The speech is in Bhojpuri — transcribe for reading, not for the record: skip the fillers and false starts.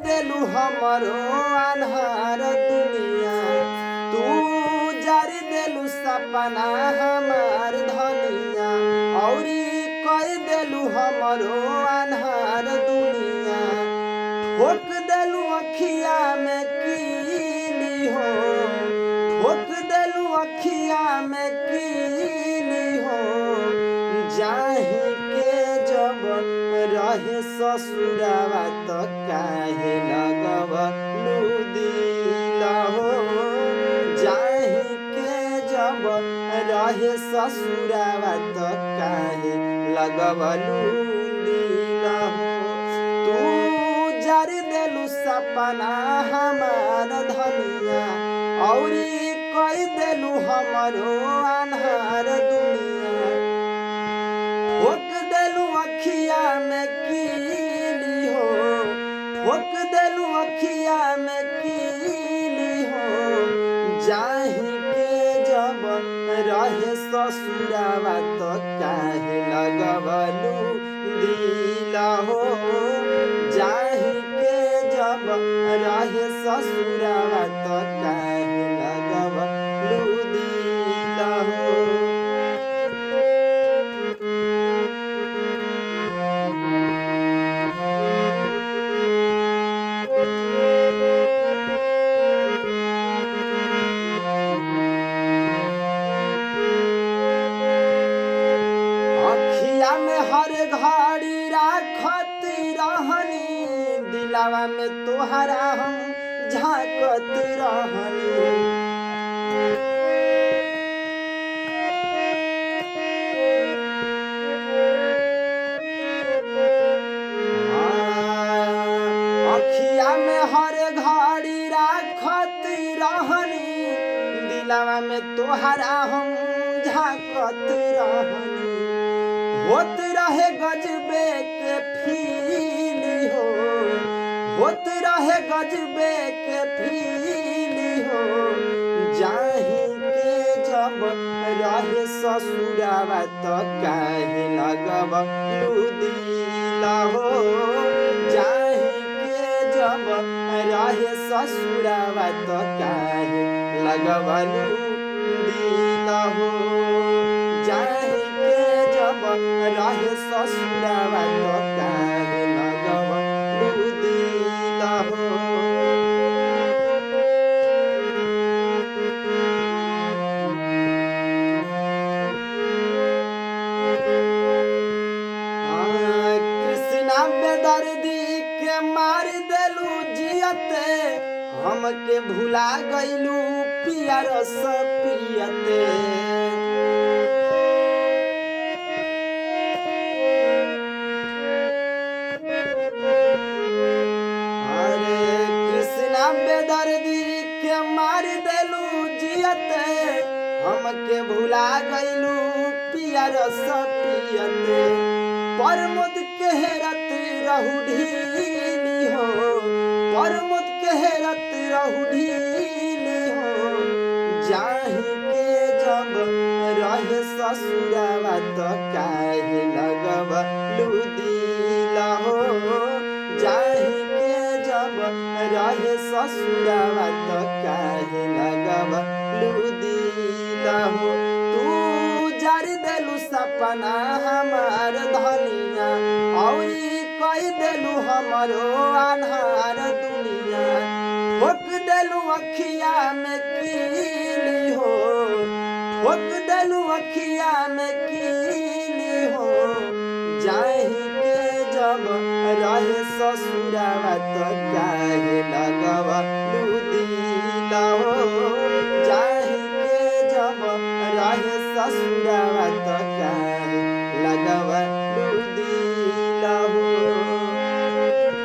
देलू हमरो अन्हार दुनिया, तू जारी देलू सपना हमार धनिया, औरी कई देलू हमरो अन्हार दुनिया। ठोक देलू अखिया में कीली हो, ठोक देलू अखिया में कीली हो, जाही के जब रहे ससुरावा त काहे लगवलू दिल हो, जाही के जब रहे ससुरावा त काहे लगवलू दिल हो। तू जारी देलू सपना हमार धनिया, औरी कई देलू हमरो अन्हार दुनिया। ठोक देलू अखिया में कीली हो, ठोक देलू अखिया में कीली हो, जाही के जब रहे ससुरावा त काहे लगवलू दिल हो, जाही के जब रहे ससुरावा त काहे लगवलू दिल हो। अखिया में हर घड़ी राखत रहनी, दिलावा में तोहरा हम झांकत रहनी। अखिया में हर घड़ी राखत रहनी, दिलावा में तोहरा हम झांकत रहनी। होत रहे गजबे के फील हो, होत रहे गजबे के फील हो, जाही के जब रहे ससुरावा त काहे लगवलू दिल हो, जाही के जब रहे ससुरावा त काहे लगवलू दिल हो, जाही के जब रहे ससुरावा त काहे लगवलू दिल हो। कृष्णा बेदर्दी के मार देलू जियते, हमके भुला गइलू पिया रस पियते। अरे कृष्णा बेदर्दी के मार देलू जियते, हमके भुला गइलू पिया रस पियते। परमोद के हेरत रहू ढीली हो, परमोद के हेरत रहू ढीली हो, जाही के जब रहे ससुरावा त काहे लगवलू दिल हो, जाही के जब रहे ससुरावा त काहे लगवलू दिल हो। तू जारी देलू सपना हमार धनिया, औरी कई देलू हमरो अन्हार दुनिया। ठोक देलू अखिया में कीली हो, ठोक देलू अखिया में कीली हो, जाही के जब रहे ससुरावा त काहे लगवलू दिल हो, जाही के जब रहे ससुरावा त काहे लगवलू